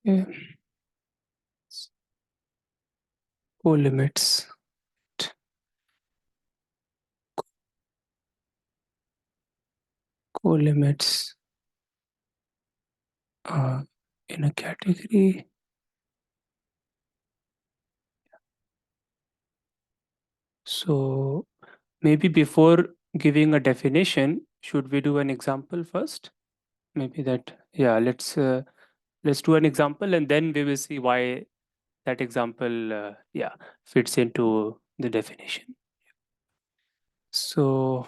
Yeah. Colimits. Colimits in a category. So maybe before giving a definition, should we do an example first? Maybe that, yeah, let's do an example and then we will see why that example, yeah, fits into the definition. So,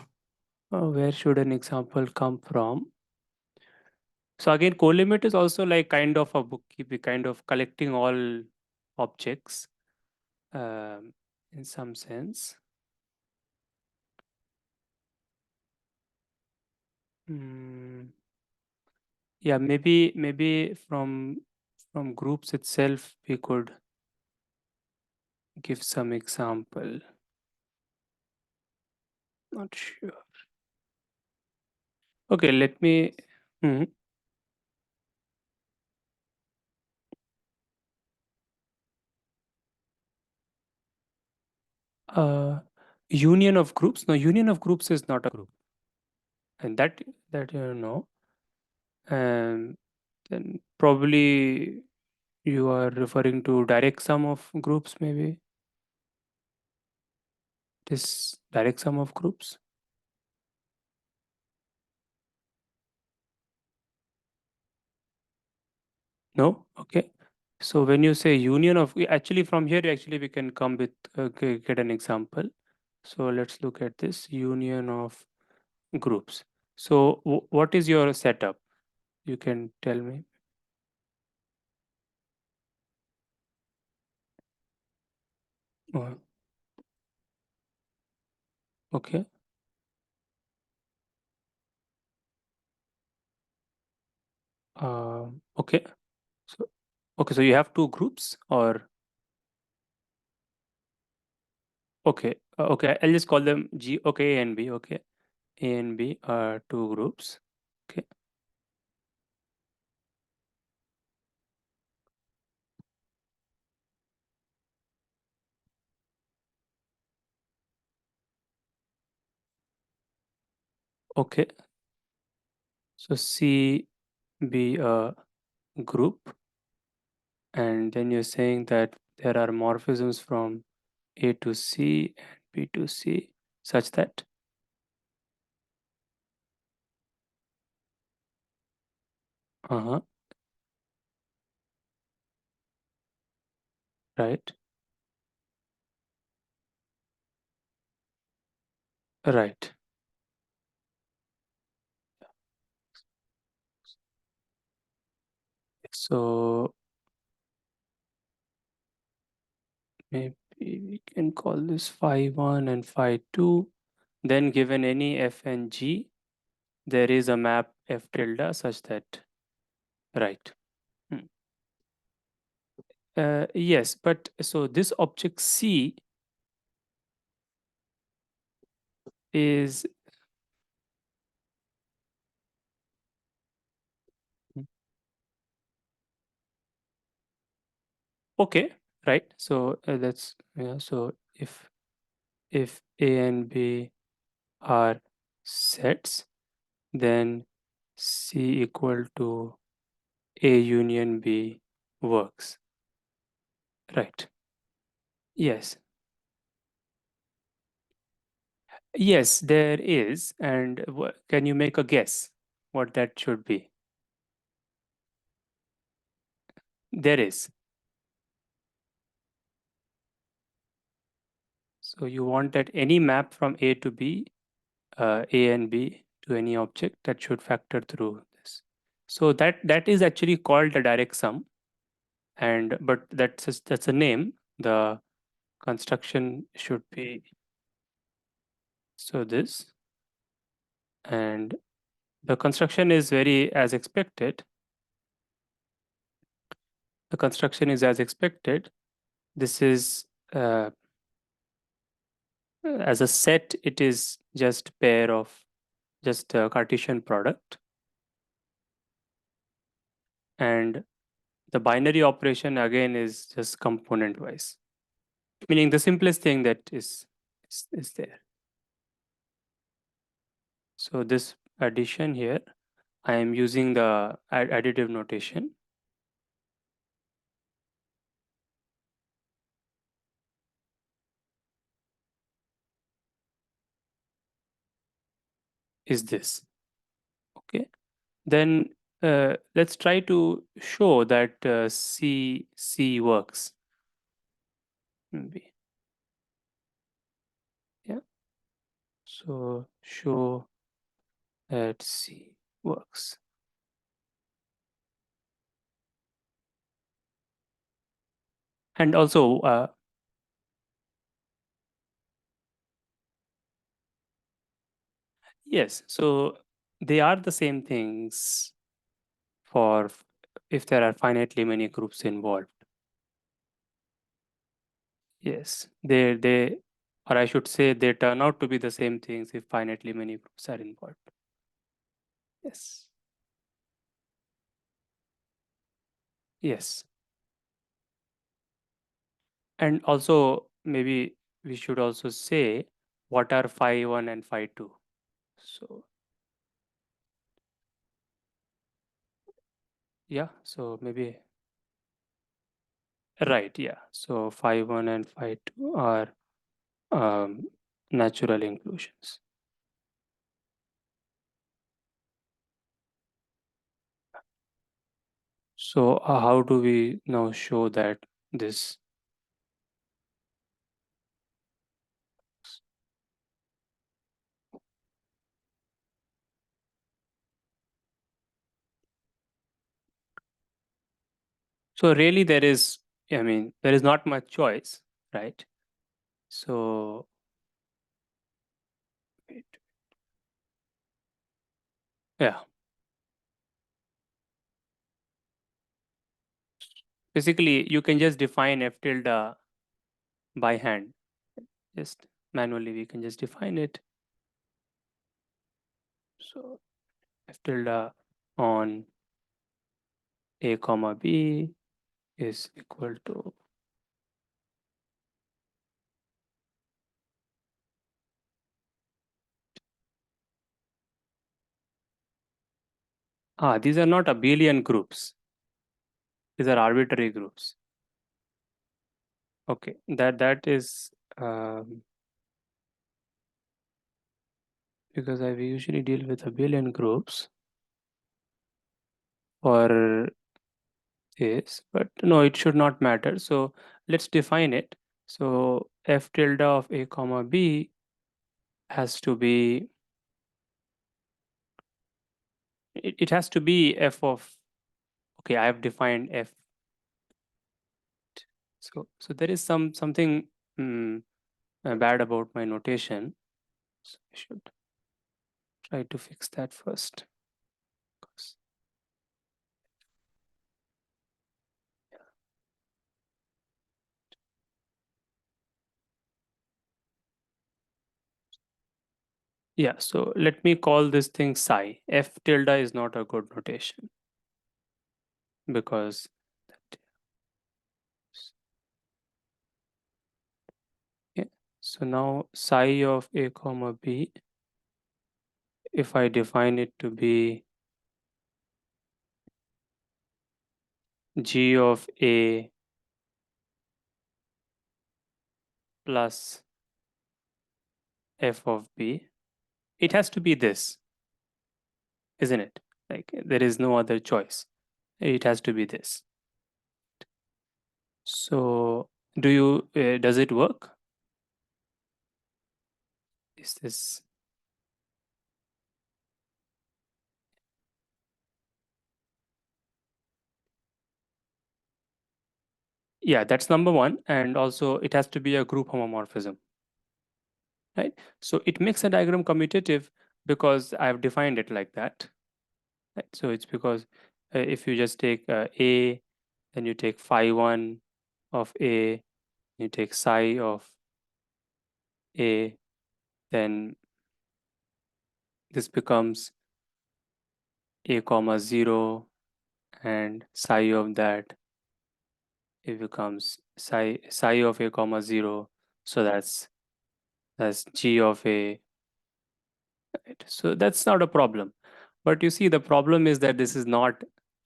where should an example come from? So again, colimit is also like kind of a bookkeeping, kind of collecting all objects um, in some sense. Mm, yeah, maybe from groups itself we could give some example. Not sure. Okay, let me. Hmm. Uh, Union of groups. No, union of groups is not a group, and that you know. And then probably you are referring to direct sum of groups, maybe this direct sum of groups. No, okay. So when you say union of, actually from here actually we can come with get an example. So let's look at this union of groups. So what is your setup? You can tell me. Uh, okay. Okay. So okay, so you have two groups or okay. Okay, I'll just call them G. Okay, A and B. Okay, A and B are two groups. Okay. Okay. So C be a group, and then you're saying that there are morphisms from A to C and B to C, such that uh-huh, right, right. So maybe we can call this phi 1 and phi 2. Then given any f and g, there is a map f tilde such that right. Hmm. Yes, but so this object C is okay, right? So that's yeah. So if A and B are sets, then C equal to A union B works, right? Yes, yes, there is. And can you make a guess what that should be? There is. So you want that any map from A to B, A and B to any object that should factor through this. So that is actually called a direct sum, and but that's a name. The construction should be so this, and the construction is very as expected. The construction is as expected. This is as a set. It is just pair of just a Cartesian product, and the binary operation again is just component wise, meaning the simplest thing that is there. So this addition here, I am using the additive notation. Is this okay? Then let's try to show that C works. Maybe, yeah. So show that C works. And also, yes, so they are the same things for if there are finitely many groups involved. Yes, or I should say, they turn out to be the same things if finitely many groups are involved. Yes, yes. And also, maybe we should also say what are phi 1 and phi 2. So, yeah, so maybe, right, yeah. So, phi 1 and phi 2 are um, natural inclusions. So, how do we now show that this? So, really, I mean, there is not much choice, right? So, wait, yeah, basically, you can just define f tilde by hand. Just manually, we can just define it. So, f tilde on a comma b is equal to, these are not abelian groups. These are arbitrary groups. Okay, that is because I usually deal with abelian groups for this, but no, it should not matter. So let's define it. So f tilde of a comma b has to be, it has to be f of, okay, I have defined f. So there is something bad about my notation. So I should try to fix that first. Yeah, so let me call this thing psi. F tilde is not a good notation because that, yeah. So now psi of a comma b, if I define it to be g of a plus f of b, it has to be this, isn't it? Like there is no other choice. It has to be this. So does it work? Is this, yeah, that's number one. And also it has to be a group homomorphism, right? So it makes a diagram commutative because I've defined it like that, right? So it's because if you just take A, then you take phi 1 of A, you take psi of A, then this becomes A comma 0 and psi of that, it becomes psi of a comma 0. So that's g of a, right? So that's not a problem. But you see, the problem is that this is not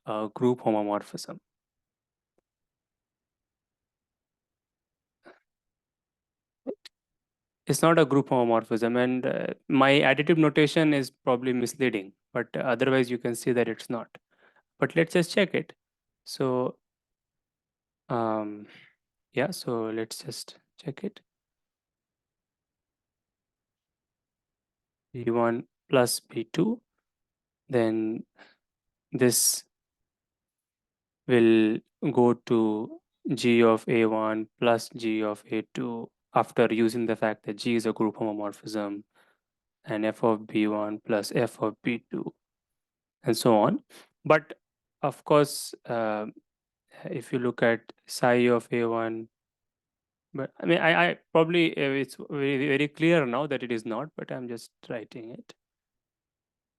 a group homomorphism. It's not a group homomorphism, and my additive notation is probably misleading, but otherwise you can see that it's not. But let's just check it. So um, yeah, so let's just check it. B1 plus B2, then this will go to G of A1 plus G of A2 after using the fact that G is a group homomorphism, and F of B1 plus F of B2 and so on. But of course, if you look at psi of A1, but I mean, I probably it's very clear now that it is not, but I'm just writing it.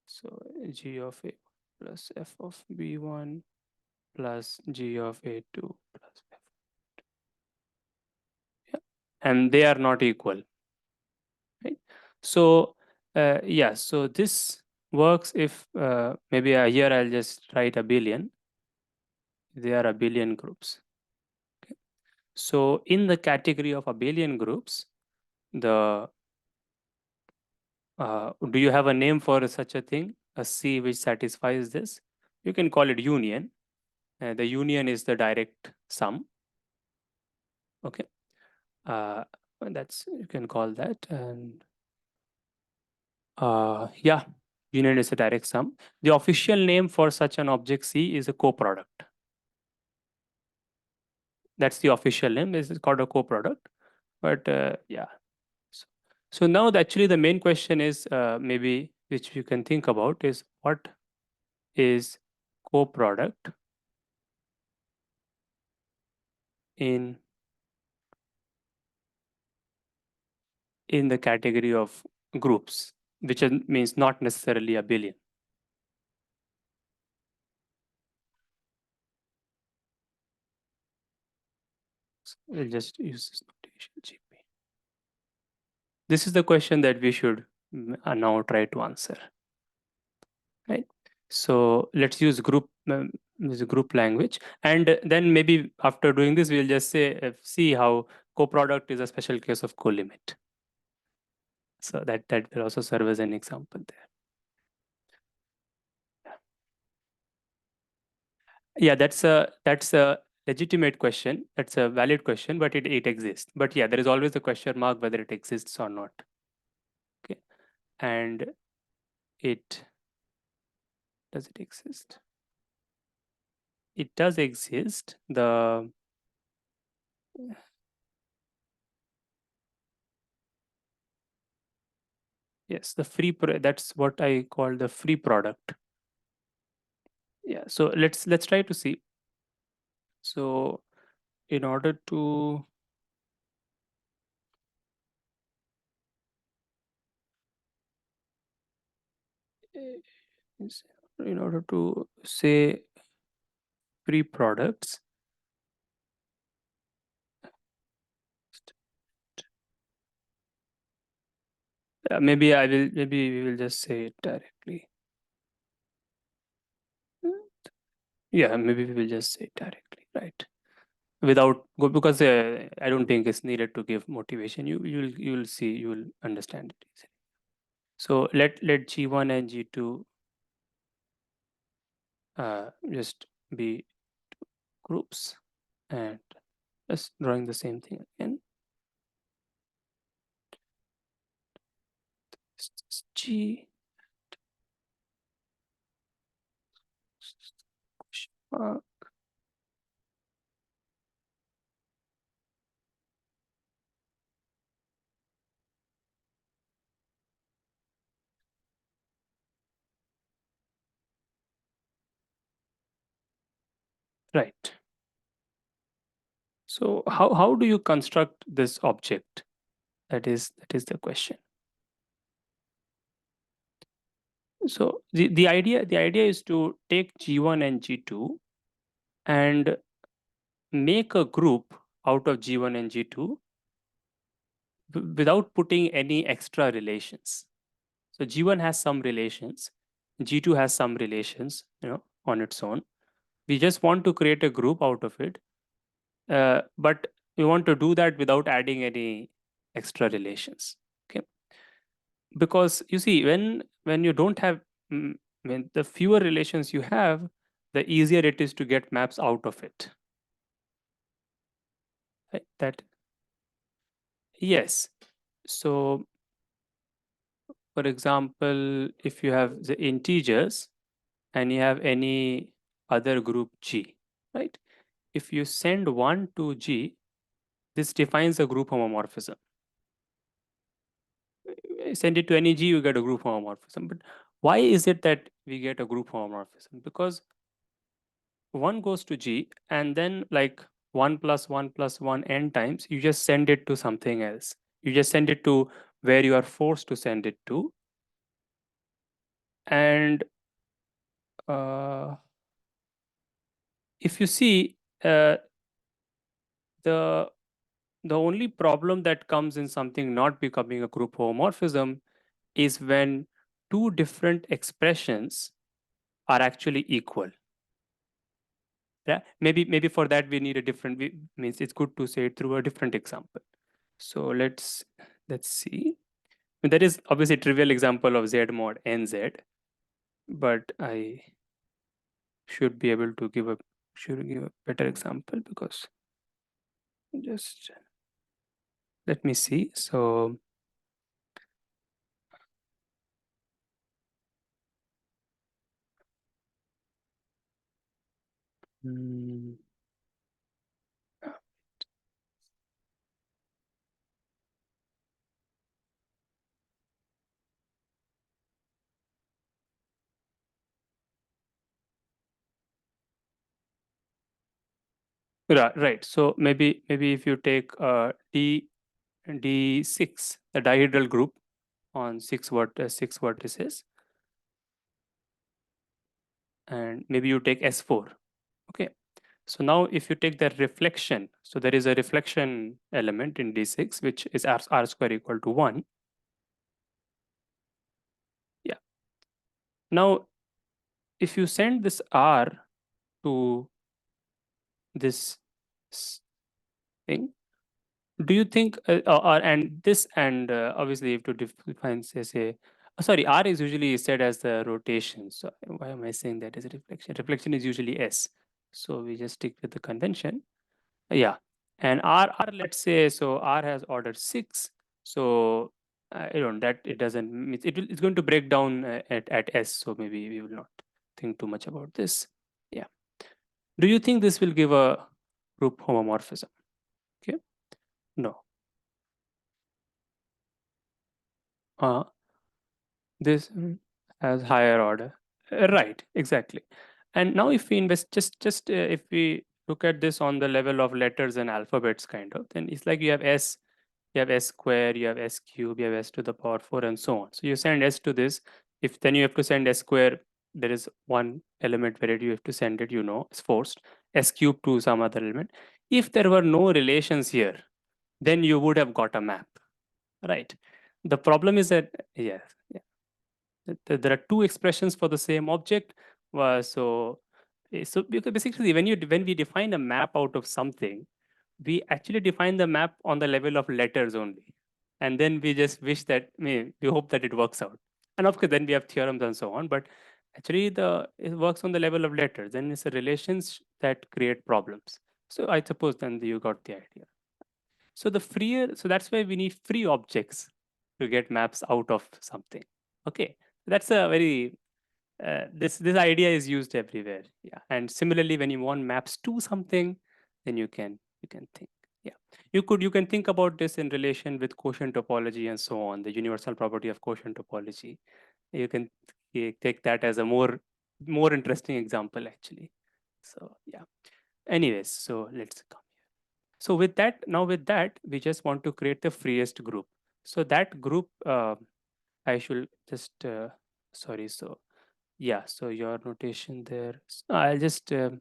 So G of A plus F of B1 plus G of A2 plus F. Yeah. And they are not equal, right? So yeah, so this works if maybe here I'll just write abelian. They are abelian groups. Okay. So in the category of abelian groups, the do you have a name for such a thing? A C which satisfies this? You can call it union. The union is the direct sum. Okay. Uh, that's, you can call that. And yeah, union is a direct sum. The official name for such an object C is a coproduct. That's the official name. This is called a coproduct. But yeah. So, so now actually the main question is maybe which you can think about is what is coproduct in the category of groups, which means not necessarily abelian. So we'll just use this notation GP. This is the question that we should now try to answer, right? So let's use this group language, and then maybe after doing this, we'll just say see how coproduct is a special case of colimit. So that will also serve as an example there. Yeah, that's a legitimate question. That's a valid question, but it exists. But yeah, there is always a question mark whether it exists or not. Okay, and it does it exist? It does exist. Yes, the that's what I call the free product. Yeah, so let's try to see. So in order to in order to say free products, maybe we will just say it directly. Yeah, maybe we will just say it directly, right? Without go, because I don't think it's needed to give motivation. You'll see, you will understand it easily. So let G1 and G2 just be groups, and just drawing the same thing again. G uh, right. So how do you construct this object? That is the question. So the idea is to take G1 and G2 and make a group out of G1 and G2 without putting any extra relations. So G1 has some relations, G2 has some relations, on its own. We just want to create a group out of it, but we want to do that without adding any extra relations. Okay, because you see, when you don't have, when the fewer relations you have, the easier it is to get maps out of it. Right? That yes. So, for example, if you have the integers and you have any other group G, right? If you send one to G, this defines a group homomorphism. Send it to any G, you get a group homomorphism. But why is it that we get a group homomorphism? Because one goes to G and then like 1 plus 1 plus 1 n times, you just send it to something else. You just send it to where you are forced to send it to. And uh, if you see, the the only problem that comes in something not becoming a group homomorphism is when two different expressions are actually equal. Yeah, maybe for that we need a different, means it's good to say it through a different example. So let's see. That is obviously a trivial example of Z mod nz, but I should be able to give a better example, because just let me see. So mm, right. So maybe if you take D6, the dihedral group on six vertices, and maybe you take S4. Okay. So now if you take the reflection, so there is a reflection element in D6, which is r square equal to 1. Yeah. Now, if you send this R to this thing, do you think, and this, and obviously you have to define, say, sorry, R is usually said as the rotation. So why am I saying that is reflection? Reflection is usually S. So we just stick with the convention. Yeah. And R, let's say, so R has order 6. So that it doesn't, it's going to break down at S. So maybe we will not think too much about this. Yeah. Do you think this will give a group homomorphism? Okay. No. Uh, this has higher order. Right, exactly. And now if we invest, just if we look at this on the level of letters and alphabets, kind of, then it's like you have S square, you have S cube, you have S to the power 4, and so on. So you send S to this. If then you have to send S square, there is one element where you have to send it, it's forced. S cube to some other element. If there were no relations here, then you would have got a map, right? The problem is that, yes, there are two expressions for the same object. So because basically when we define a map out of something, we actually define the map on the level of letters only, and then we just wish that, we hope that it works out. And of course then we have theorems and so on, but actually it works on the level of letters. Then it's the relations that create problems. So I suppose then you got the idea. So that's why we need free objects to get maps out of something. Okay, that's a very, this idea is used everywhere. Yeah, and similarly, when you want maps to something, then you can think. Yeah, you can think about this in relation with quotient topology and so on. The universal property of quotient topology. You can take that as a more interesting example, actually. So yeah. Anyways, so let's come. So with that, we just want to create the freest group. So that group, I should just sorry. So yeah, so your notation there. I'll just use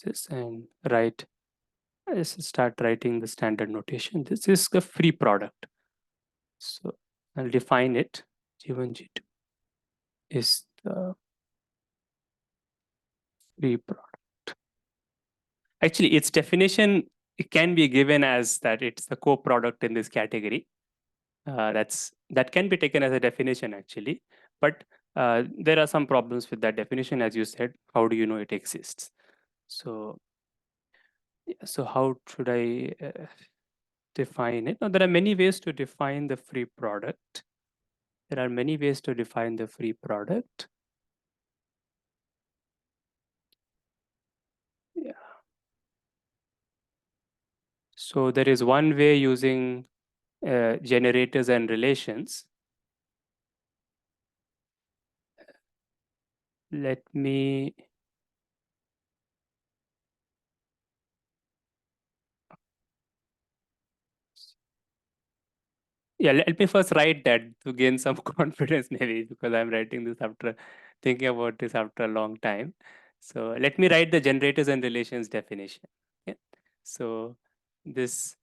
this and write. I just start writing the standard notation. This is the free product. So I'll define it. G1, G2 is the free product. Actually, its definition it can be given as that it's the co-product in this category. That can be taken as a definition actually, but there are some problems with that definition, as you said. How do you know it exists? So, yeah, so how should I define it? Now, there are many ways to define the free product. There are many ways to define the free product. Yeah. So there is one way using generators and relations. Let me Yeah, let me first write that to gain some confidence, maybe because I'm writing this after thinking about this after a long time. So let me write the generators and relations definition. Yeah. So this,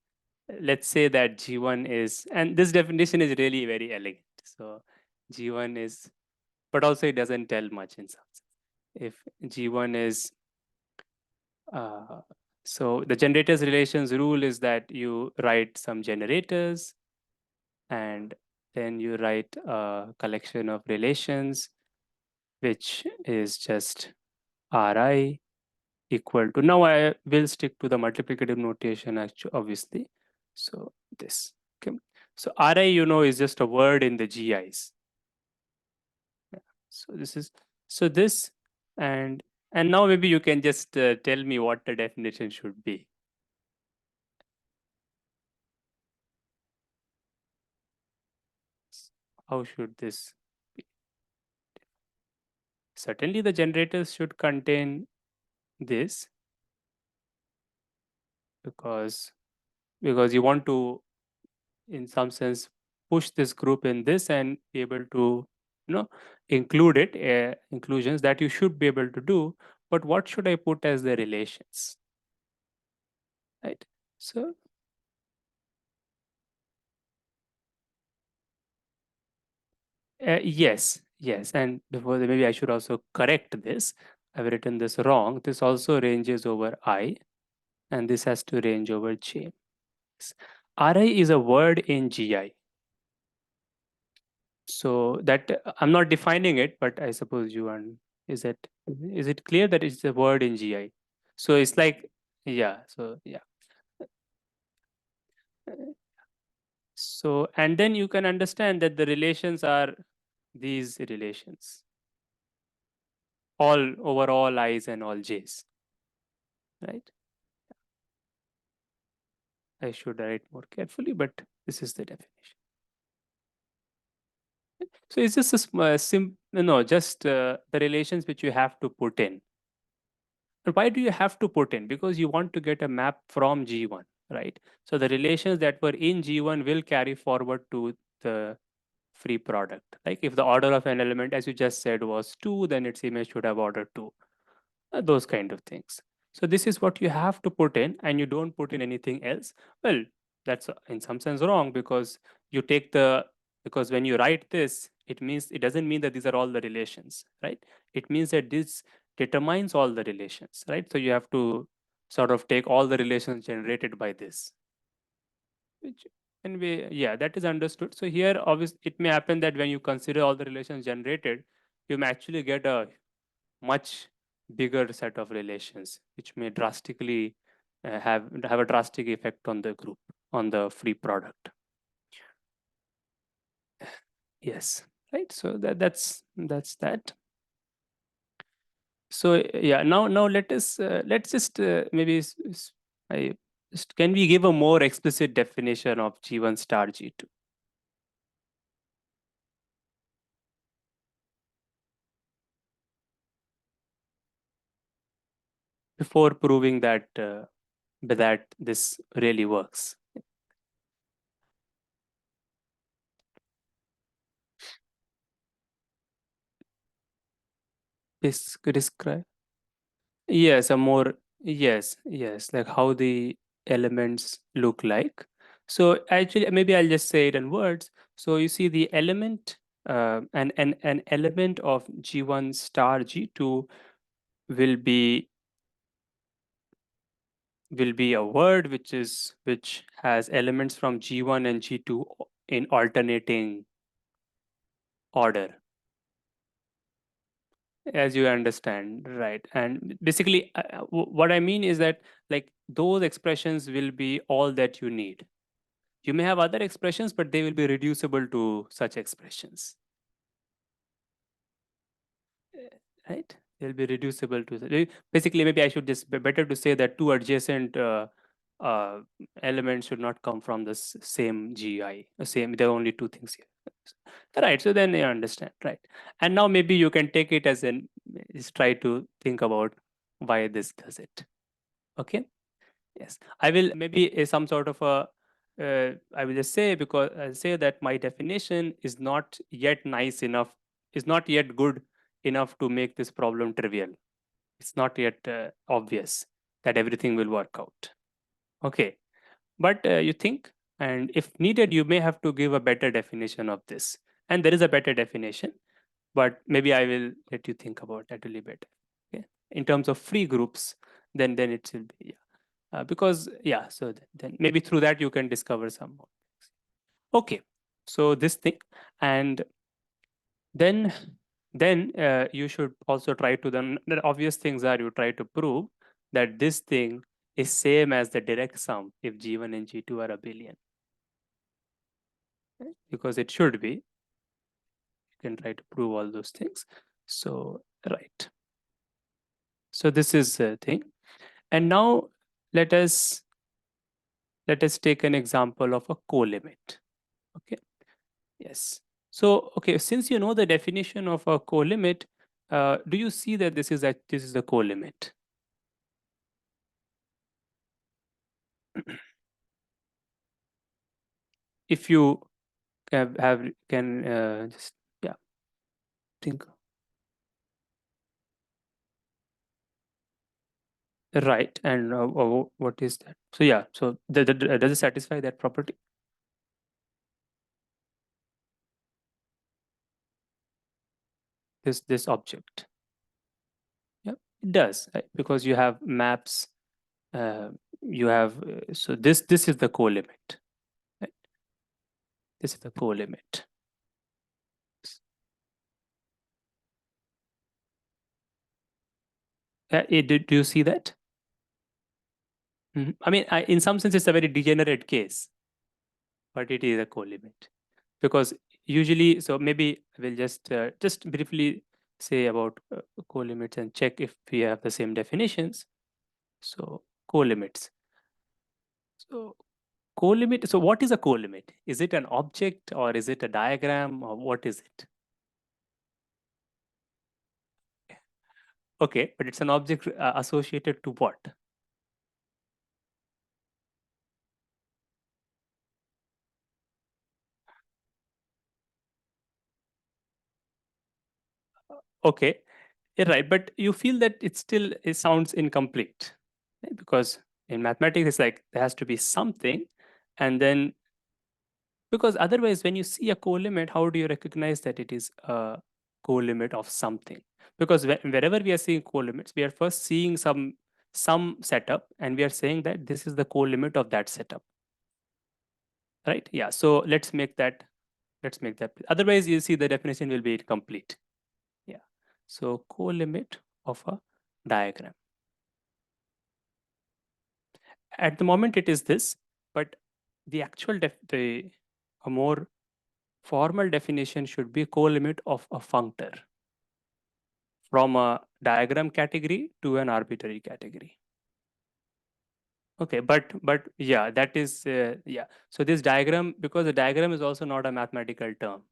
let's say that G1 is, and this definition is really very elegant. So G1 is, but also it doesn't tell much in some sense. If G1 is, uh, so the generators relations rule is that you write some generators and then you write a collection of relations, which is just Ri equal to, now I will stick to the multiplicative notation actually, obviously. So this, okay. So Ri, is just a word in the GIs. Yeah. So this is, so this, and and now maybe you can just tell me what the definition should be. How should this be? Certainly the generators should contain this, because you want to, in some sense, push this group in this and be able to include it, inclusions that you should be able to do. But what should I put as the relations, right? So yes, and before maybe I should also correct this. I've written this wrong. This also ranges over I, and this has to range over J. Ri is a word in GI. So that I'm not defining it, but I suppose you are. Is it clear that it's a word in GI? So it's like, yeah. So yeah. So and then you can understand that the relations are these relations, all over all i's and all j's, right? I should write more carefully, but this is the definition. So it's just a just the relations which you have to put in. But why do you have to put in? Because you want to get a map from G1, right? So the relations that were in G1 will carry forward to the free product. Like if the order of an element, as you just said, was 2, then its image should have order 2. Those kind of things. So this is what you have to put in, and you don't put in anything else. Well, that's in some sense wrong, because you take the, because when you write this, it doesn't mean that these are all the relations, right? It means that this determines all the relations, right? So you have to sort of take all the relations generated by this, which, and we, yeah, that is understood. So here obviously it may happen that when you consider all the relations generated, you may actually get a much bigger set of relations, which may drastically have a drastic effect on the group, on the free product. Yes, right. So that's that. So yeah, now let's just maybe I just, can we give a more explicit definition of G1 star G2 before proving that this really works? Describe. Yes, a more, yes, like how the elements look like. So actually, maybe I'll just say it in words. So you see the element, an element of G1 star G2 will be a word which has elements from G1 and G2 in alternating order, as you understand, right? And basically, what I mean is that like those expressions will be all that you need. You may have other expressions, but they will be reducible to such expressions, right? They'll be reducible to basically. Maybe I should just better to say that two adjacent uh, elements should not come from the same GI. Same. There are only two things here. Right. So then you understand, right? And now maybe you can take it as an is try to think about why this does it. Okay. Yes, I will maybe some sort of a. I will just say because I'll say that my definition is not yet nice enough, is not yet good enough to make this problem trivial. It's not yet obvious that everything will work out. Okay, but you think, and if needed, you may have to give a better definition of this. And there is a better definition, but maybe I will let you think about that a little bit. Okay, in terms of free groups, then it will be. Because yeah, so then maybe through that you can discover some more. Okay, so this thing, and then you should also try to then the obvious things are you try to prove that this thing is same as the direct sum if G1 and G2 are abelian, right? Because it should be. You can try to prove all those things. So right, so this is a thing, and now let us take an example of a colimit. Okay. Yes. So, okay, since you know the definition of a colimit, do you see that this is a colimit? If you can just yeah think right, and what is that? So yeah, so does it satisfy that property? This object? Yeah, it does, right? Because you have maps. You have so this is the colimit, right? This is the colimit. Do you see that? Mhm. I mean, in some sense, it's a very degenerate case, but it is a co-limit because usually, so maybe we'll just briefly say about co-limits and check if we have the same definitions. So co-limits. So co-limit. So what is a co-limit? Is it an object or is it a diagram or what is it? Okay, but it's an object associated to what? Okay, yeah, right, but you feel that it sounds incomplete, right? Because in mathematics it's like there has to be something, and then because otherwise when you see a co-limit, how do you recognize that it is a co-limit of something? Because wherever we are seeing co-limits, we are first seeing some setup, and we are saying that this is the co-limit of that setup, right? Yeah, so let's make that otherwise you see the definition will be incomplete. Yeah, so co-limit of a diagram. At the moment it is this, but the actual the a more formal definition should be co-limit of a functor from a diagram category to an arbitrary category. Okay, but yeah, that is yeah. So this diagram, because the diagram is also not a mathematical term,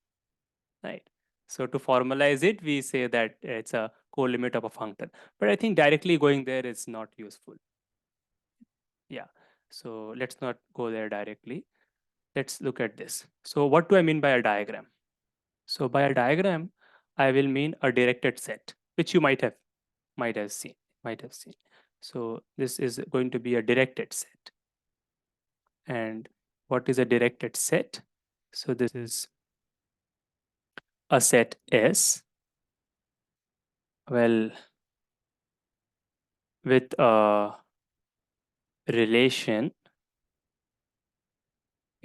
right? So to formalize it, we say that it's a co-limit of a functor. But I think directly going there is not useful. Yeah. So let's not go there directly. Let's look at this. So what do I mean by a diagram? So by a diagram, I will mean a directed set. which you might have seen. So this is going to be a directed set. And what is a directed set? So this is a set S, well, with a relation,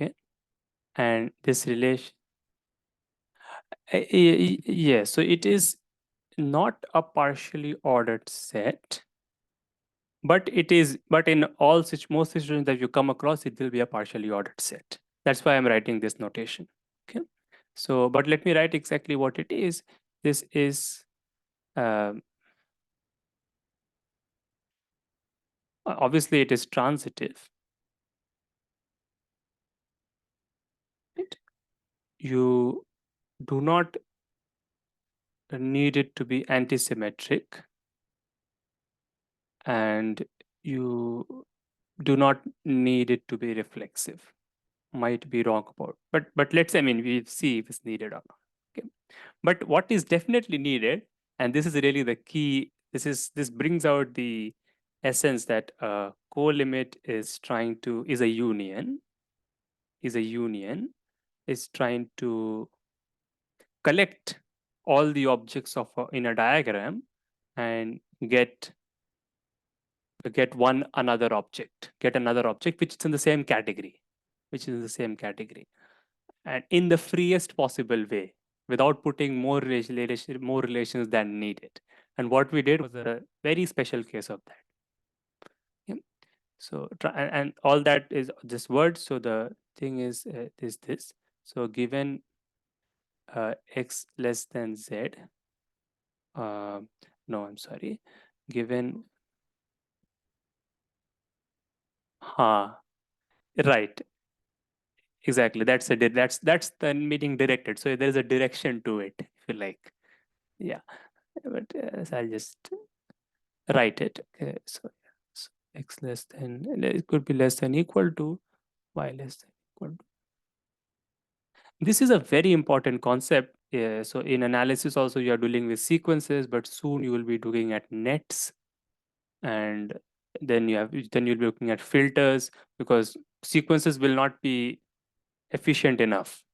okay? And this relation, yes, so it is not a partially ordered set, but in most situations that you come across, it will be a partially ordered set. That's why I'm writing this notation. Okay. So, but let me write exactly what it is. This is um, obviously it is transitive. Right? You do not need it to be antisymmetric, and you do not need it to be reflexive. Might be wrong about, but let's, I mean, we see if it's needed or not. Okay. But what is definitely needed, and this is really the key, this brings out the essence that co-limit is a union, is a union, is trying to collect all the objects of in a diagram and get another object which is in the same category, and in the freest possible way, without putting more relations than needed. And what we did was a very special case of that. Yeah. So and all that is just words. So the thing is this. So given x less than z, uh, no, I'm sorry. Given, right, exactly. That's the meaning directed. So there is a direction to it, if you like. Yeah, but so I'll just write it. Okay, so x less than, it could be less than equal to y less than equal to. This is a very important concept. So in analysis also you are dealing with sequences, but soon you will be looking at nets, and then you'll be looking at filters, because sequences will not be efficient enough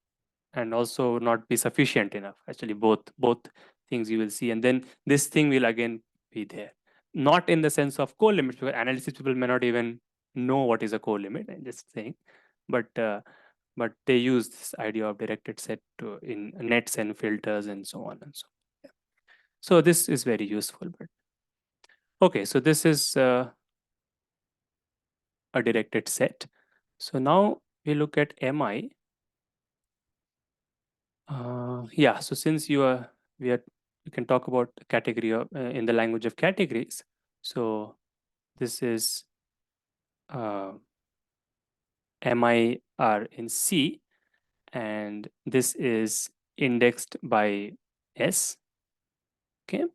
and also not be sufficient enough. Actually, both things you will see, and then this thing will again be there. Not in the sense of co-limit, because analysis people may not even know what is a co-limit. I'm just saying, but they use this idea of directed set to in nets and filters and so on and so on. Yeah. So this is very useful. But okay, so this is a directed set. So now we look at mi. Yeah, so since you can talk about category of, in the language of categories. So this is uh, mi are in C, and this is indexed by S. Okay,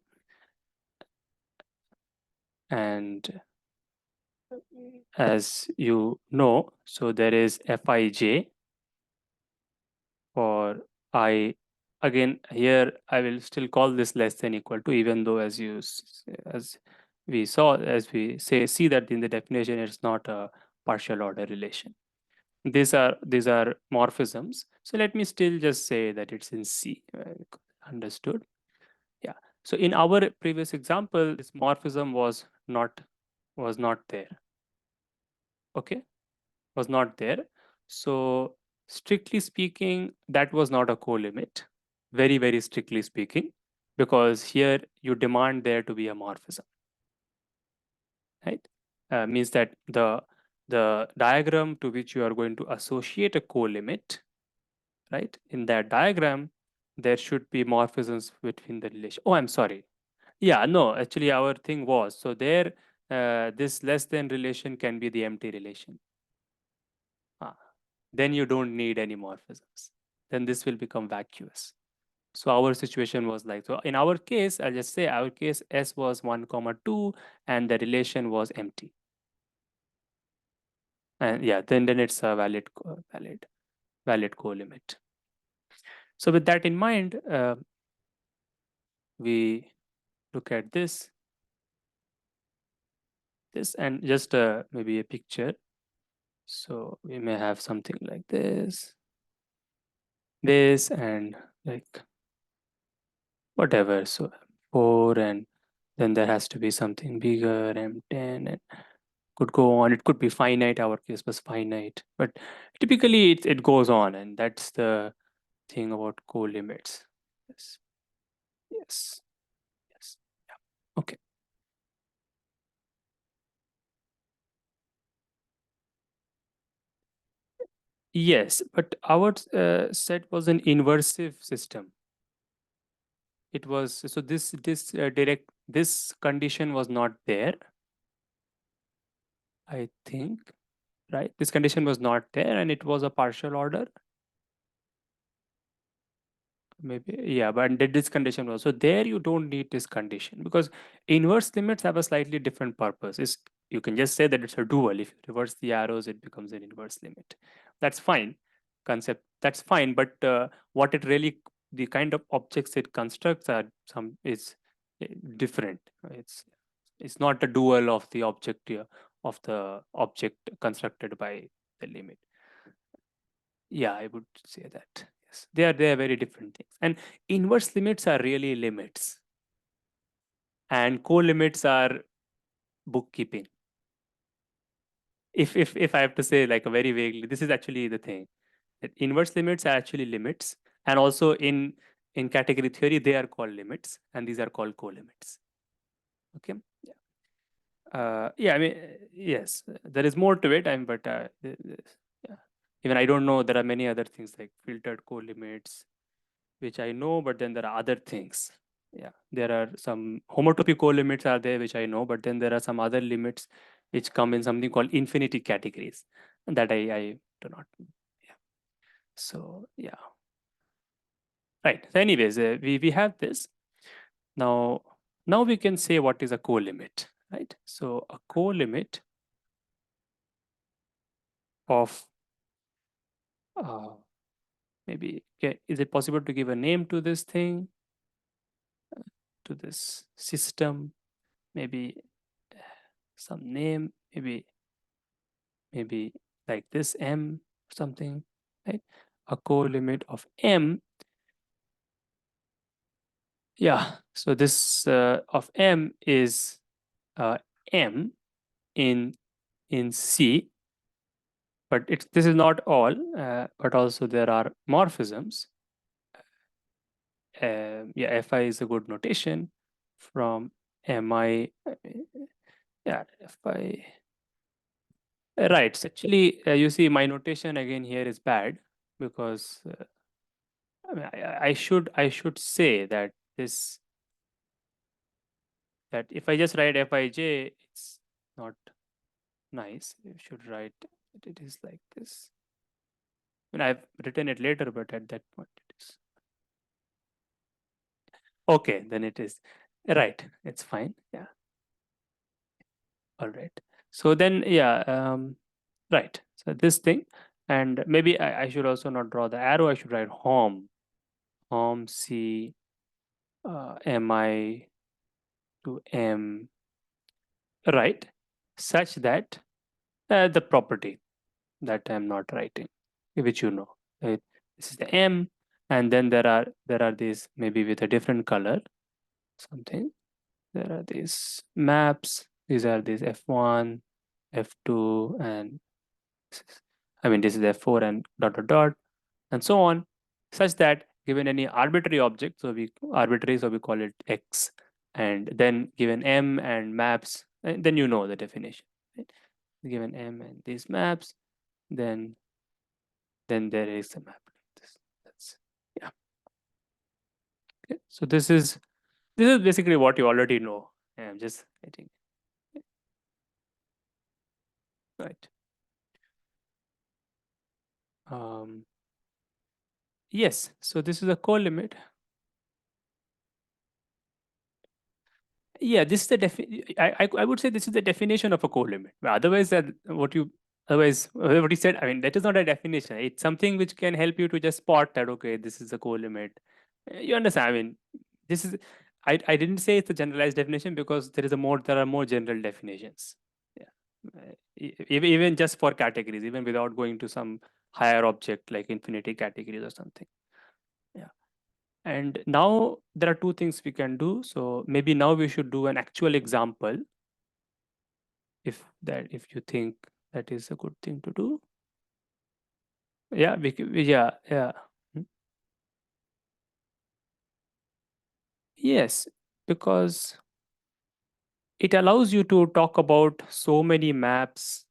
and as you know, so there is Fij for I. Again, here I will still call this less than equal to, even though as we see that in the definition it's not a partial order relation. These are morphisms. So let me still just say that it's in C. Understood? Yeah. So in our previous example, this morphism was not there. Okay, was not there. So strictly speaking, that was not a co-limit. Very, very strictly speaking, because here you demand there to be a morphism, right? Means that the diagram to which you are going to associate a co-limit, right? In that diagram, there should be morphisms between the relation. Oh, I'm sorry. Yeah, no, actually our thing was, so there, this less than relation can be the empty relation. Ah, then you don't need any morphisms. Then this will become vacuous. So our situation was like, so in our case, I'll just say our case S was 1, 2, and the relation was empty. And yeah, then it's a valid co-limit. So with that in mind, we look at this, and just maybe a picture. So we may have something like this, and like whatever. So 4, and then there has to be something bigger, M10, and could go on. It could be finite. Our case was finite, but typically it goes on, and that's the thing about co-limits. Yes, yes, yes. Yeah. Okay. Yes, but our set was an inversive system. It was so this condition was not there, I think, right? This condition was not there, and it was a partial order. Maybe, yeah, but this condition was so there. You don't need this condition because inverse limits have a slightly different purpose. Is you can just say that it's a dual. If you reverse the arrows, it becomes an inverse limit. That's fine, concept. That's fine, but what it really, the kind of objects it constructs are some is different. It's not a dual of the object of the object constructed by the limit. Yeah, I would say that. Yes, they are very different things. And inverse limits are really limits, and co-limits are bookkeeping. If I have to say like a very vaguely, this is actually the thing. That inverse limits are actually limits, and also in category theory they are called limits, and these are called co-limits. Okay. Yeah. Yeah. I mean, yes, there is more to it. Yeah. Even I don't know. There are many other things like filtered co-limits, which I know, but then there are other things. Yeah, there are some homotopy co-limits are there, which I know, but then there are some other limits which come in something called infinity categories, and that I do not. Yeah. So yeah, right. So anyways, we have this now. Now we can say what is a co-limit, right? So a co-limit of uh, maybe is it possible to give a name to this thing, to this system? Maybe some name, maybe like this m something, right? A co-limit of m. Yeah, so this of m is m in C, but this is not all, but also there are morphisms. Yeah, fi is a good notation from mi. Yeah, fi. Right. So actually, you see, my notation again here is bad because I mean, I should say that this that if I just write Fij, it's not nice. You should write that it is like this. I mean, I've written it later, but at that point it is okay. Then it is right. It's fine. Yeah. All right. So then, yeah. Right. So this thing, and maybe I should also not draw the arrow. I should write home C mi to m, right, such that the property that I'm not writing, which you know, right? This is the m, and then there are these maybe with a different color, something. There are these maps. These are these f1, f2, and I mean this is f4 and dot dot dot, and so on, such that given any arbitrary object, so we call it x, and then given m and maps, and then you know the definition, right? Given m and these maps, then there is a map like this. That's yeah. Okay. So this is basically what you already know. I'm just writing, right. Um, yes. So this is a co-limit. Yeah, this is the I would say this is the definition of a co-limit. Otherwise, what you said, I mean, that is not a definition. It's something which can help you to just spot that, okay, this is a co-limit. You understand? I mean, this is I didn't say it's a generalized definition because there are more general definitions. Yeah. Even just for categories, even without going to some higher object like infinity categories or something. Yeah. And now there are two things we can do. So maybe now we should do an actual example if you think that is a good thing to do. Yeah, yeah. Hmm. Yes, because it allows you to talk about so many maps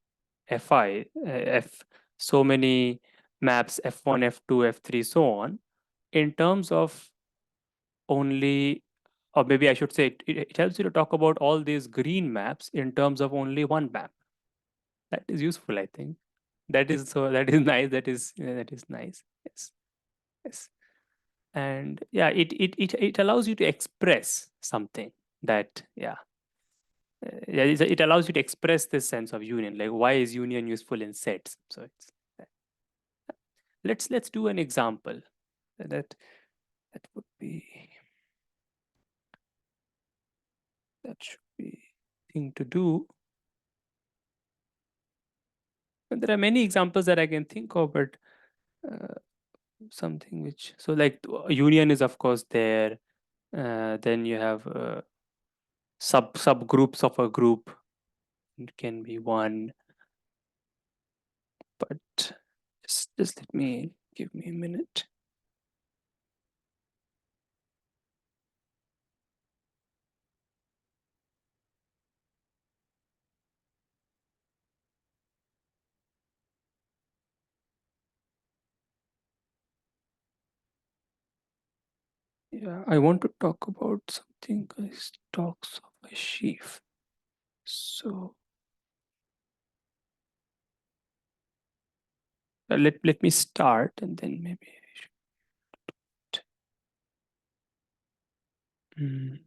fi f so many maps f1 f2 f3 so on in terms of only, or maybe I should say it helps you to talk about all these green maps in terms of only one map. That is useful, I think. That is nice. That is nice. Yes. Yes. And yeah, it allows you to express something that, yeah. Yeah, it allows you to express this sense of union. Like, why is union useful in sets? So it's let's do an example. That that would be that should be thing to do. And there are many examples that I can think of, but uh, something which, so like union is of course there. Then you have subgroups of a group. It can be one, but just let me give me a minute. Yeah, I want to talk about something as talks of a sheaf. So let me start and then maybe I should. Mm,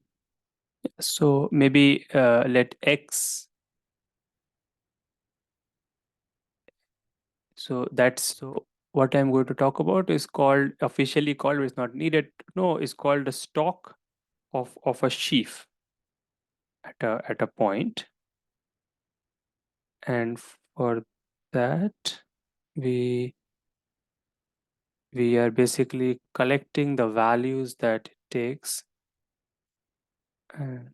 so maybe let x. So what I'm going to talk about is called, officially called, it's not needed. No, is called the stalk of a sheaf at a point. And for that, we we are basically collecting the values that it takes. And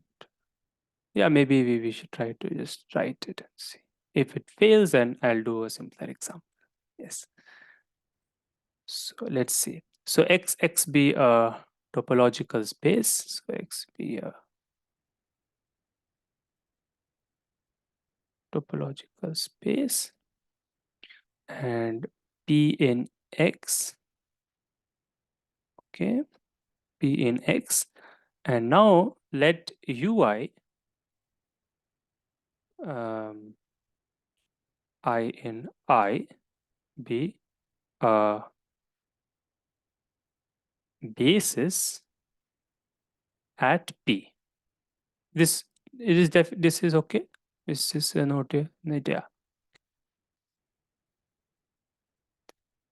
yeah, maybe we should try to just write it and see. If it fails, then I'll do a simpler example. Yes. So let's see. So x be a topological space. So x be a topological space, and p in x. Okay, p in x. And now let ui um, I in I be a basis at p. This this is okay. This is a note here. Yeah.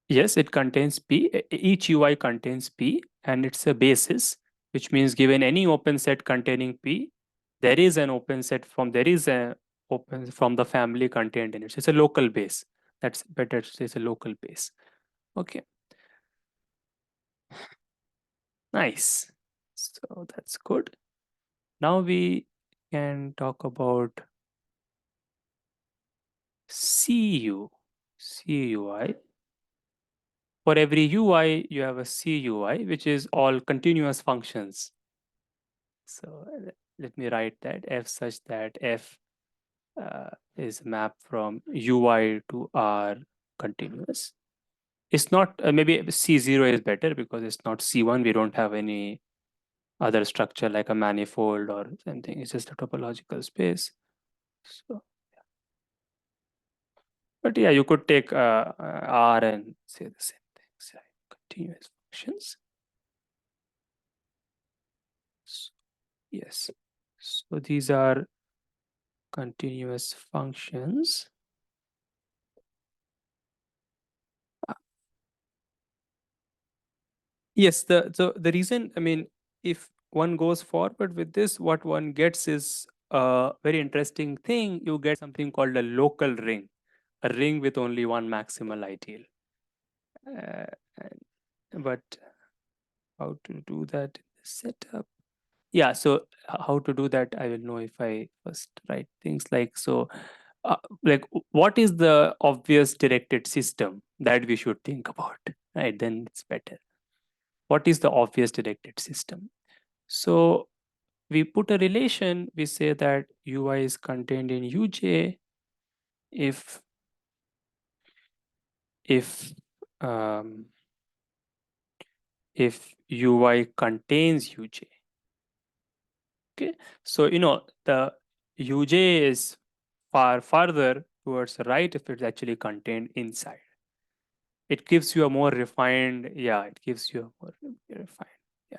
Yes, it contains p. Each UI contains p, and it's a basis, which means given any open set containing p, there is an open set from there is a open from the family contained in it. So it's a local base. That's better to say it's a local base. Okay, nice. So that's good. Now we can talk about CU, CUI. For every UI, you have a CUI, which is all continuous functions. So let me write that f such that f is mapped from UI to R continuous. It's not, maybe C0 is better because it's not C1. We don't have any other structure like a manifold or something. It's just a topological space. So, but yeah, you could take R and say the same things, right? Continuous functions. So, yes. So these are continuous functions. Yes, the reason, I mean, if one goes forward with this, what one gets is a very interesting thing. You get something called a local ring, a ring with only one maximal ideal. Uh, but how to do that in the setup? Yeah, so how to do that, I will know if I first write things like so. Like, what is the obvious directed system that we should think about? Right, then it's better. What is the obvious directed system? So we put a relation. We say that UI is contained in UJ if if um, if UI contains UJ. Okay, so the UJ is far farther towards the right if it's actually contained inside. It gives you a more refined, yeah, it gives you a more refined, yeah.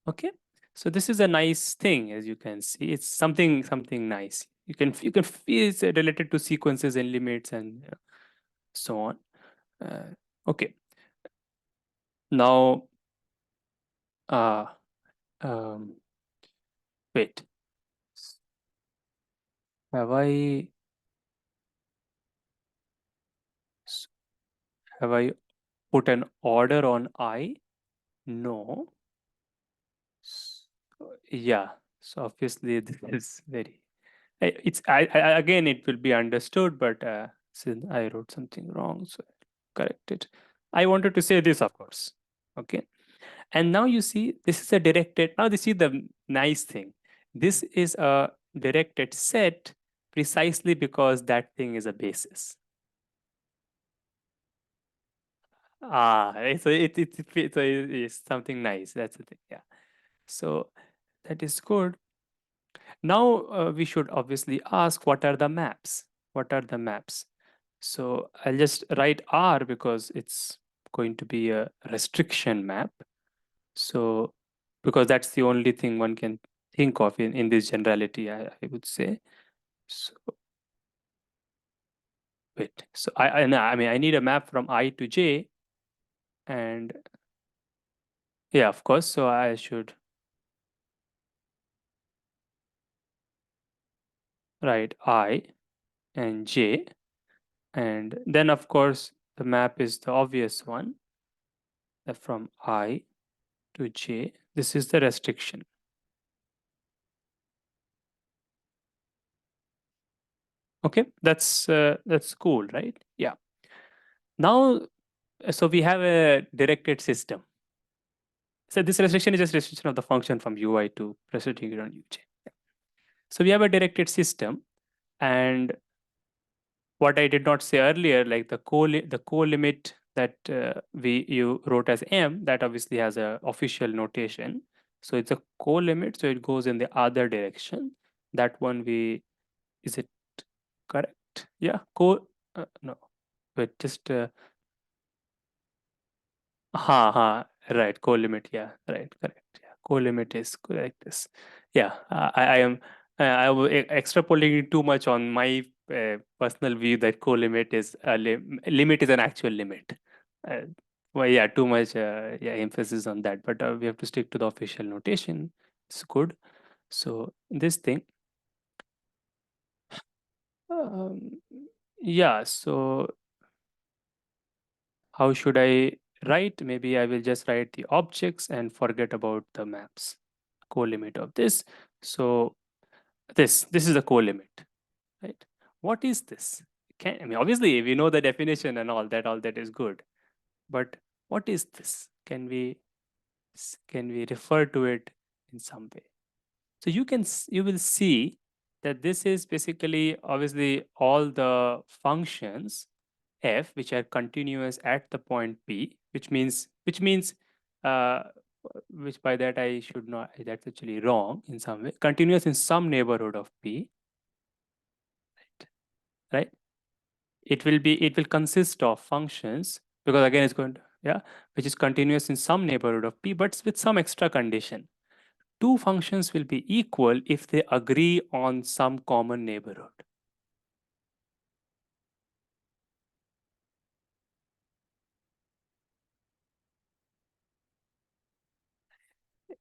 Okay, so this is a nice thing, as you can see. It's something nice. You can feel it's related to sequences and limits and so on. Uh, okay, now uh, um, wait, have I have I put an order on I? No. Yeah. So obviously this is very. It's again it will be understood, but since I wrote something wrong, so I'll correct it. I wanted to say this, of course. Okay. And now you see this is a directed. Now this is the nice thing. This is a directed set precisely because that thing is a basis. So it's something nice. That's the thing. Yeah. So that is good. Now we should obviously ask what are the maps? What are the maps? So I'll just write R because it's going to be a restriction map. So because that's the only thing one can think of in this generality, I would say. So wait. So I mean I need a map from I to J, and yeah, of course. So I should write I and J, and then of course the map is the obvious one, from I to J. This is the restriction. Okay, that's cool, right? Yeah. Now, so we have a directed system. So this restriction is just restriction of the function from UI to restricting on UJ. So we have a directed system, and what I did not say earlier, like the co-limit that we you wrote as M, that obviously has a official notation. So it's a co-limit, so it goes in the other direction. That one we is it correct? Yeah, no, wait, just right, co-limit, yeah, right, correct. Yeah, co-limit is correct. This, yeah, I am I was extrapolating too much on my personal view that co-limit is a limit is an actual limit. Uh, well, yeah, too much yeah emphasis on that, but we have to stick to the official notation. It's good. So this thing, um, yeah. So how should I write? Maybe I will just write the objects and forget about the maps. Co-limit of this. So this is a co-limit, right? What is this? I mean, obviously we know the definition and all that is good. But what is this? Can we refer to it in some way? So you will see that this is basically obviously all the functions f which are continuous at the point p, which means uh, which by that I should not, that's actually wrong in some way, continuous in some neighborhood of p, right? It will consist of functions, because again it's going to, yeah, which is continuous in some neighborhood of p, but with some extra condition. Two functions will be equal if they agree on some common neighborhood.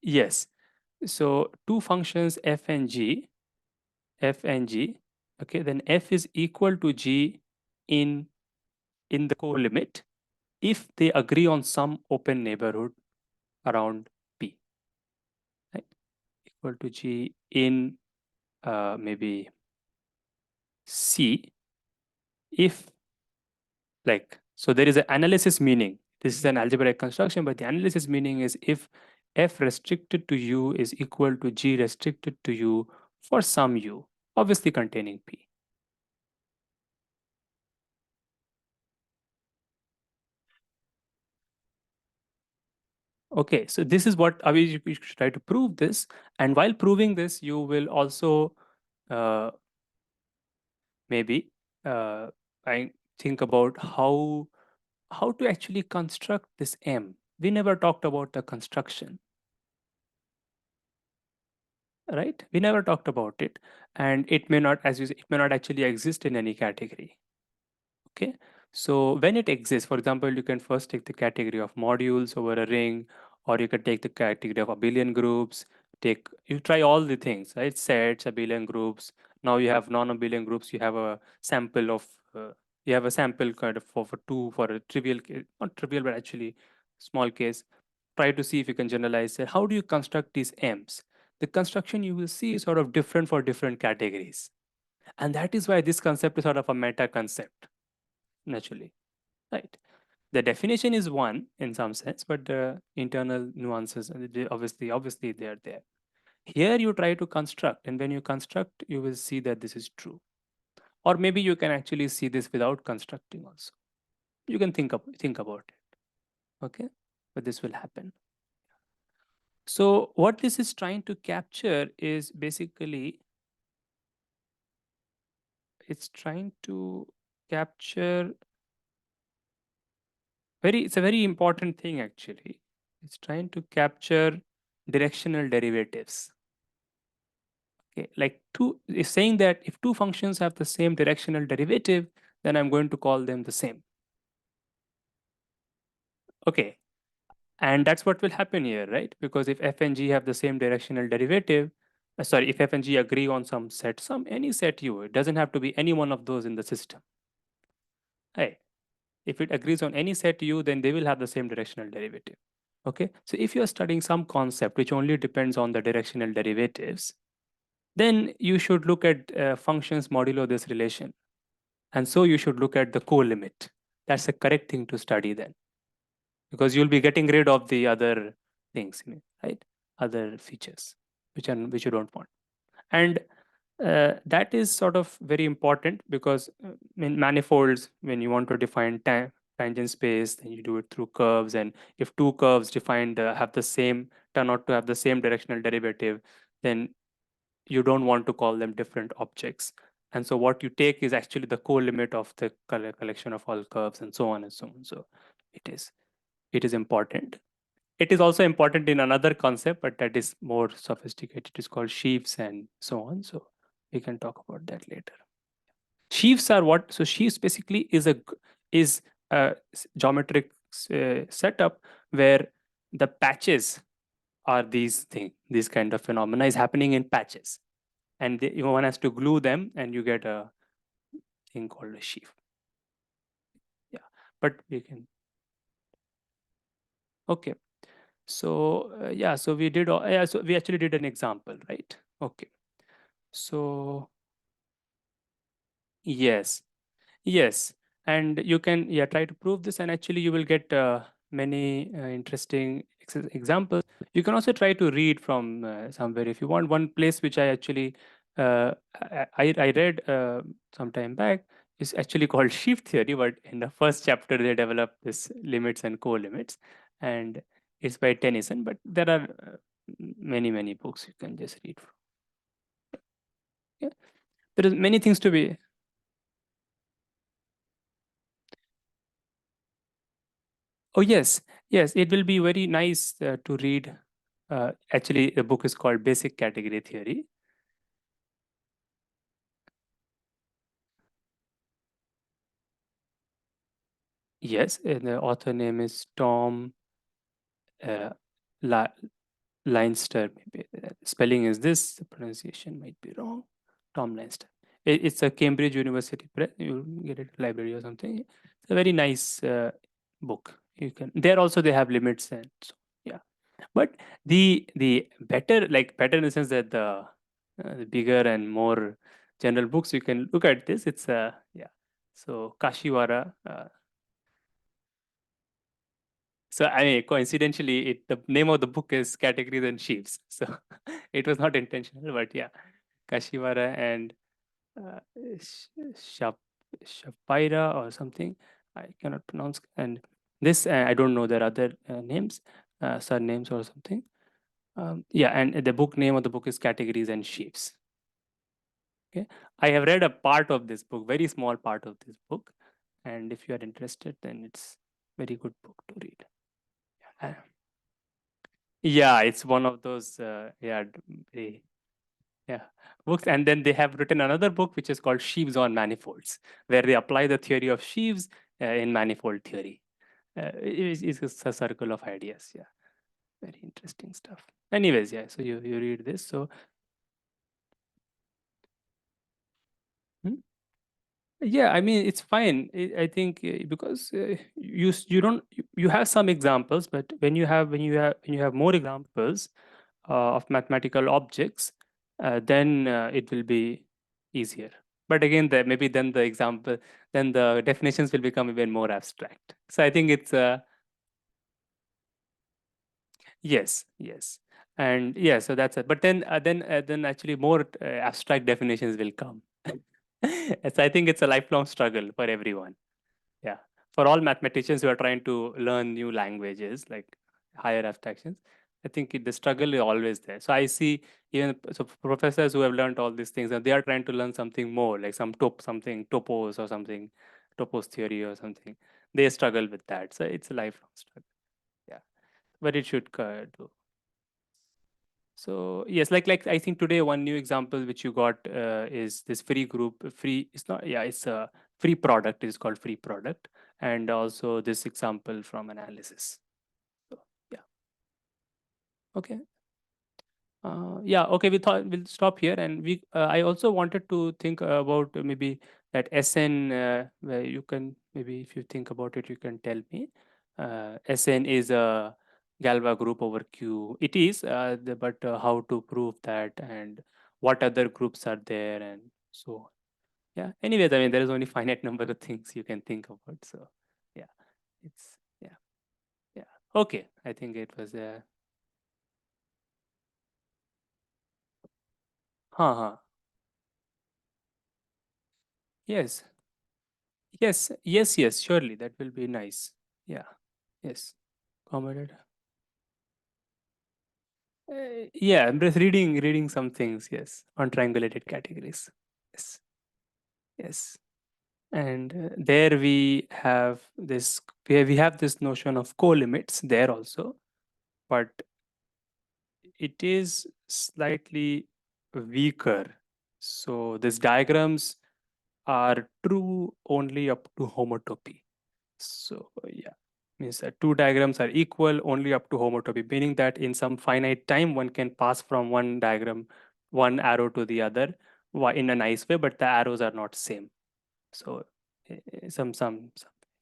Yes. So two functions f and g, okay, then f is equal to g in the co-limit if they agree on some open neighborhood around P, right? Equal to G in maybe C if, like, so there is an analysis meaning. This is an algebraic construction, but the analysis meaning is if F restricted to U is equal to G restricted to U for some U, obviously containing P. Okay, so this is what we should try to prove this. And while proving this, you will also uh, maybe I think about how to actually construct this M. We never talked about the construction, right? We never talked about it, and it may not, as you say, it may not actually exist in any category. Okay, so when it exists, for example, you can first take the category of modules over a ring, or you can take the category of abelian groups. You try all the things, right? Sets, abelian groups. Now you have non-abelian groups. You have a sample of you have a sample kind of for two for a trivial case, not trivial, but actually small case. Try to see if you can generalize it. How do you construct these M's? The construction you will see is sort of different for different categories, and that is why this concept is sort of a meta concept naturally, right? The definition is one in some sense, but the internal nuances, obviously they are there. Here you try to construct, and when you construct, you will see that this is true. Or maybe you can actually see this without constructing also. You can think about it, okay? But this will happen. So what this is trying to capture is basically it's trying to capture it's a very important thing actually. It's trying to capture directional derivatives. Okay, like two is saying that if two functions have the same directional derivative, then I'm going to call them the same. Okay, and that's what will happen here, right? Because if f and g have the same directional derivative, sorry, if f and g agree on some set, any set u, it doesn't have to be any one of those in the system. Hey, if it agrees on any set u, then they will have the same directional derivative. Okay, so if you're studying some concept which only depends on the directional derivatives, then you should look at functions modulo this relation. And so you should look at the co-limit. That's the correct thing to study then, because you'll be getting rid of the other things, right? Other features which you don't want. And that is sort of very important because in manifolds, when you want to define tangent space, then you do it through curves. And if two curves defined have the same, turn out to have the same directional derivative, then you don't want to call them different objects. And so what you take is actually the co-limit of the collection of all curves and so on and so on. So it is it is important. It is also important in another concept, but that is more sophisticated. It is called sheaves and so on. So we can talk about that later. Sheaves are what? So sheaves basically is a geometric setup where the patches are these kind of phenomena is happening in patches, and one has to glue them, and you get a thing called a sheaf. Yeah, but we can. Okay, so yeah, so we did. Yeah, so we actually did an example, right? Okay, so yes, yes, and you can try to prove this, and actually you will get many interesting examples. You can also try to read from somewhere if you want. One place which I actually I read some time back is actually called sheaf theory, but in the first chapter they develop this limits and co-limits, and it's by Tennyson. But there are many books you can just read from. Yeah. There is many things to be. Oh, yes, yes, it will be very nice to read. Actually, the book is called Basic Category Theory. Yes, and the author name is Tom uh, La Leinster, maybe. Spelling is this, the pronunciation might be wrong. Tom Leinster. It's a Cambridge University press. You get it at library or something. It's a very nice book. You can there also they have limits and so yeah. But the better, like better in the sense that the bigger and more general books you can look at this. It's yeah. So Kashiwara. So I mean, coincidentally, the name of the book is Categories and Sheaves. So it was not intentional, but yeah, Kashiwara and uh, Sh- Shap- Shapira or something. I cannot pronounce. And this I don't know their other names, surnames or something. Yeah, and the book name of the book is Categories and Sheaves. Okay, I have read a part of this book, very small part of this book, and if you are interested, then it's very good book to read. Uh, Yeah, it's one of those yeah books, and then they have written another book which is called Sheaves on Manifolds, where they apply the theory of sheaves in manifold theory. It's a circle of ideas. Yeah, very interesting stuff. Anyways, yeah. So you read this. So hmm? Yeah, I mean it's fine. I think because you don't you have some examples, but when you have more examples of mathematical objects, then it will be easier. But again, maybe then the example, then the definitions will become even more abstract. So I think it's yes, yes, and yeah. So that's it. But then actually more abstract definitions will come. So I think it's a lifelong struggle for everyone. Yeah, for all mathematicians who are trying to learn new languages like higher abstractions, I think the struggle is always there. So I see even so professors who have learned all these things and they are trying to learn something more, like something topos or something, topos theory or something. They struggle with that. So it's a lifelong struggle. Yeah, but it should do. So yes, like I think today one new example which you got is this free group free. It's not yeah, it's a free product. It's called free product, and also this example from analysis. So yeah, okay. Yeah, okay. We thought we'll stop here, and we. I also wanted to think about maybe that SN. Where you can maybe if you think about it, you can tell me. SN is a Galva group over Q. It is, but how to prove that, and what other groups are there, and so on. Yeah. Anyways, I mean, there is only finite number of things you can think about. So, yeah, it's yeah, yeah. Okay, I think it was. Huh. Yes. Yes, surely that will be nice. Yeah, yes, commented. Yeah, I'm just reading some things. Yes, on triangulated categories. Yes, yes, and there we have this notion of co-limits there also, but it is slightly weaker. So these diagrams are true only up to homotopy. So yeah, means that two diagrams are equal only up to homotopy, meaning that in some finite time one can pass from one diagram, one arrow to the other in a nice way, but the arrows are not same. So some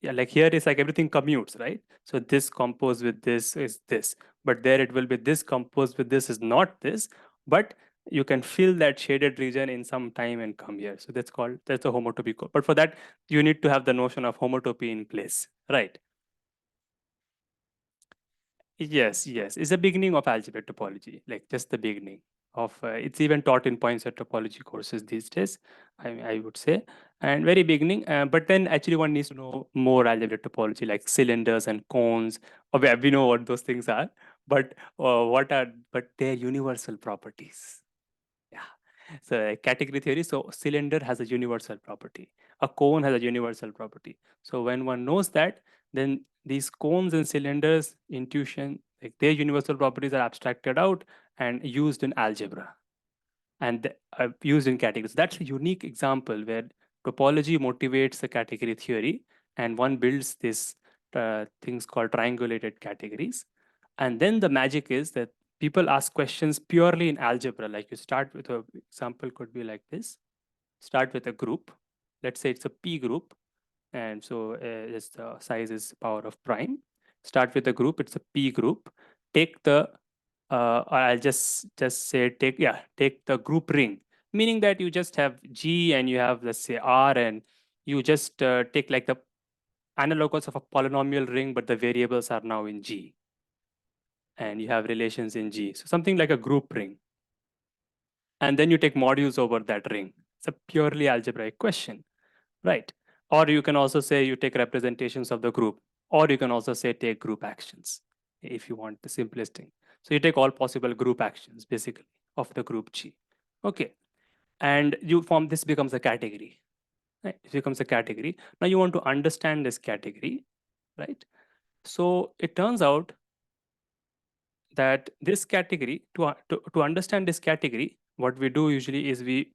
yeah, like here is like everything commutes, right? So this composed with this is this, but there it will be this composed with this is not this, but you can fill that shaded region in some time and come here. So that's a homotopy code. But for that, you need to have the notion of homotopy in place, right? Yes. It's the beginning of algebra topology, like just the beginning of. It's even taught in points at topology courses these days. I would say, and very beginning. But then actually one needs to know more algebra topology, like cylinders and cones. We know what those things are, but but their universal properties. Yeah. So category theory. So cylinder has a universal property. A cone has a universal property. So when one knows that, then these cones and cylinders intuition, like their universal properties are abstracted out and used in algebra and used in categories. That's a unique example where topology motivates the category theory, and one builds this things called triangulated categories. And then the magic is that people ask questions purely in algebra. Like you start with a example could be like this. Start with a group. Let's say it's a P group. And so its the size is power of prime. Start with a group. It's a P group. Take the or I'll just say take the group ring, meaning that you just have G and you have, let's say, R, and you just take like the analogs of a polynomial ring, but the variables are now in G and you have relations in G. So something like a group ring. And then you take modules over that ring. It's a purely algebraic question, right? Or you can also say you take representations of the group, or you can also say take group actions if you want the simplest thing. So you take all possible group actions basically of the group G. Okay. And you form this becomes a category. Right? It becomes a category. Now you want to understand this category, right? So it turns out that this category to understand this category, what we do usually is we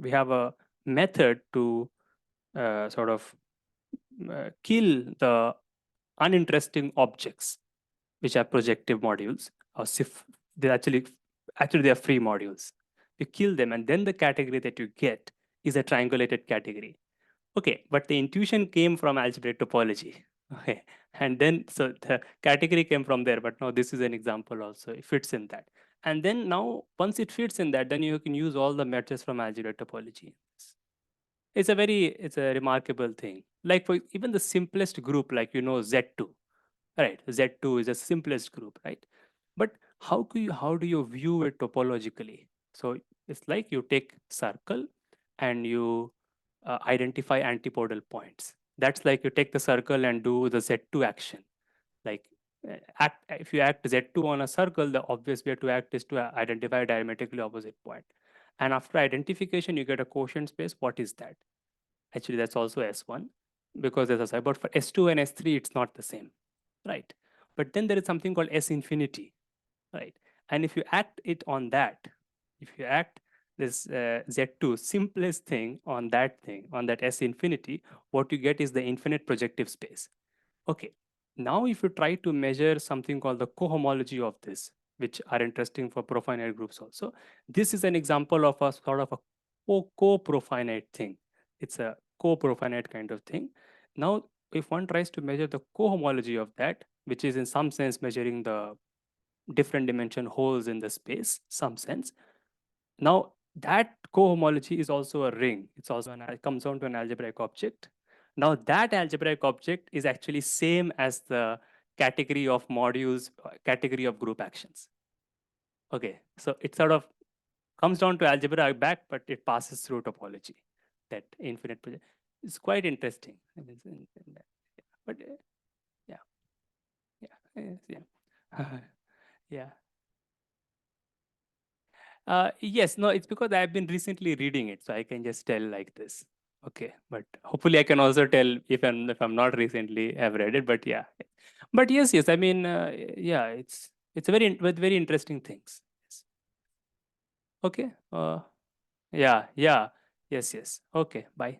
have a method to sort of kill the uninteresting objects which are projective modules or they're actually they are free modules. You kill them and then the category that you get is a triangulated category. Okay, but the intuition came from algebraic topology. Okay, and then so the category came from there, but now this is an example also. It fits in that. And then now once it fits in that, then you can use all the methods from algebraic topology. It's a remarkable thing. Like for even the simplest group, like Z2, right? Z2 is the simplest group, right? But how do you view it topologically? So it's like you take circle and you identify antipodal points. That's like you take the circle and do the Z2 action. Like if you act Z2 on a circle, the obvious way to act is to identify a diametrically opposite point. And after identification, you get a quotient space. What is that? Actually, that's also S1 because there's a side. But for S2 and S3, it's not the same, right? But then there is something called S infinity, right? And if you act it on that, if you act this Z2 simplest thing on that S infinity, what you get is the infinite projective space. Okay, now if you try to measure something called the cohomology of this, which are interesting for profinite groups also, this is an example of a sort of a co-profinite thing. It's a co-profinite kind of thing. Now, if one tries to measure the cohomology of that, which is in some sense measuring the different dimension holes in the space, some sense. Now that cohomology is also a ring. It's also it comes down to an algebraic object. Now that algebraic object is actually same as the category of modules, category of group actions. Okay, so it sort of comes down to algebra back, but it passes through topology. That infinite project is quite interesting. But yeah, yeah. Yeah. Yes, no, it's because I've been recently reading it, so I can just tell like this. Okay, but hopefully I can also tell if I'm not recently have read it. But yeah, but yes. I mean, yeah, it's a with very interesting things. Yes. Okay. Yeah. Yes. Okay. Bye.